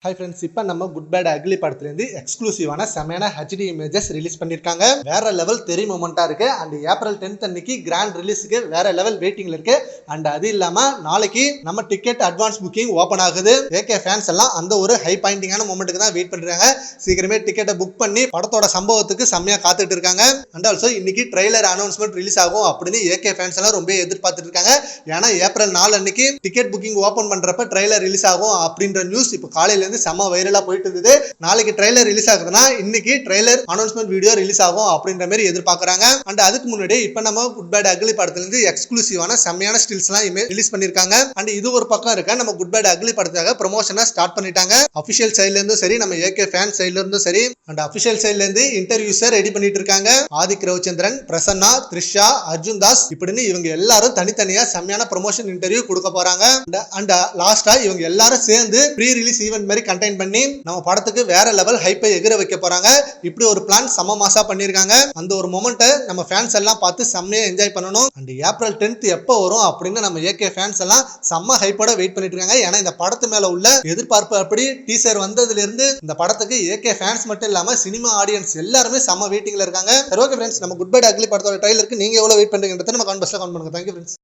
Hi friends, இப்போ நம்ம good bad ugly படத்துலேருந்து எக்ஸ்க்ளூசிவான செமையான ஹெச்டி இமேஜஸ் ரிலீஸ் பண்ணியிருக்காங்க. வேற லெவல் தெரி மொமெண்ட்டாக இருக்கு. அண்ட் ஏப்ரல் 10th அன்னைக்கு கிராண்ட் ரிலீஸுக்கு வேற லெவல் வெயிட்டிங்ல இருக்கு. அண்ட் அது இல்லாம நாளைக்கு நம்ம டிக்கெட் அட்வான்ஸ் புக்கிங் ஓப்பன் ஆகுது. ஏகே ஃபேன்ஸ் எல்லாம் அந்த ஒரு ஹை பாயிண்டிங்கான மொமெண்ட்டுக்கு தான் வெயிட் பண்றாங்க. சீக்கிரமே டிக்கெட்டை புக் பண்ணி படத்தோட சம்பவத்துக்கு செம்மையா காத்துட்டு இருக்காங்க. அண்ட் ஆல்சோ இன்னைக்கு ட்ரெய்லர் அனௌன்ஸ்மெண்ட் ரிலீஸ் ஆகும் அப்படின்னு ஏகே ஃபேன்ஸ் எல்லாம் ரொம்ப எதிர்பார்த்துட்டு இருக்காங்க. ஏன்னா ஏப்ரல் 4 அன்னைக்கு டிக்கெட் புக்கிங் ஓப்பன் பண்றப்ப ட்ரெய்லர் ரிலீஸ் ஆகும் அப்படின்ற நியூஸ் இப்போ காலையில செம்ம வைரலா போயிட்டு இருந்தது. நாளைக்கு ட்ரெய்லர் ரிலீஸ் ஆகுதுன்னா இன்னைக்கு ட்ரெய்லர் அனௌன்ஸ்மெண்ட் வீடியோ ரிலீஸ் ஆகும் அப்படின்ற மாதிரி எதிர்பார்க்கறாங்க. அண்ட் அதுக்கு முன்னாடி இப்போ நம்ம குட் பேட் அக்லி படத்துல இருந்து எக்ஸ்க்ளூசிவான செம்மையான ஸ்டில்ஸ் எல்லாம் ரிலீஸ் பண்ணிருக்காங்க. அண்ட் இது ஒரு பக்கம் இருக்க நம்ம குட் பேட் அக்லி படத்துக்காக ப்ரமோஷனை ஸ்டார்ட் பண்ணிட்டாங்க. அபிஷியல் சைட்ல இருந்தும் சரி, நம்ம ஏகே ஃபேன் சைட்ல இருந்தும் சரி, அண்ட் அபிஷியல் சைட்ல இருந்து இன்டர்வியூஸை ரெடி பண்ணிட்டு இருக்காங்க. ஆதிக் ரவிச்சந்திரன், பிரசன்னா, த்ரிஷா, அர்ஜுன் தாஸ் இப்படின்னு இவங்க எல்லாரும் தனித்தனியா செம்மையான ப்ரமோஷன் இன்டர்வியூ கொடுக்க போறாங்க. அண்ட் லாஸ்டா இவங்க எல்லாரும் சேர்ந்து ப்ரீ ரிலீஸ் ஈவென்ட் மாதிரி கண்டெயின் பண்ணி நம்ம படத்துக்கு வேற லெவல் ஹைப்பை எகிர வைக்க போறாங்க. இப்படி ஒரு பிளான் செம மாசா பண்ணிருக்காங்க. அந்த ஒரு மொமெண்ட்டை நம்ம ஃபேன்ஸ் எல்லாம் பார்த்து செம்மையா என்ஜாய் பண்ணணும். அண்ட் ஏப்ரல் 10th எப்போ வரும் அப்படின்னு நம்ம ஏகே ஃபேன்ஸ் எல்லாம் செம்ம ஹைப்போட வெயிட் பண்ணிட்டு இருக்காங்க. ஏன்னா இந்த படத்து மேல உள்ள எதிர்பார்ப்பு அப்படி டீசர் வந்ததுல இருந்து இந்த படத்துக்கு ஏகே ஃபேன்ஸ் மட்டும் இல்லாம சினிமா ஆடியன்ஸ் எல்லாருமே செம்ம வெயிட்டிங்ல இருக்காங்க. ஓகே ஃப்ரெண்ட்ஸ், நம்ம குட் பை அக்லி படத்தோட ட்ரைலருக்கு நீங்க எவ்வளவு வெயிட் பண்றீங்கன்றத நம்ம கமெண்ட் பாக்ஸ்ல கமெண்ட் பண்ணுங்க. Thank you friends.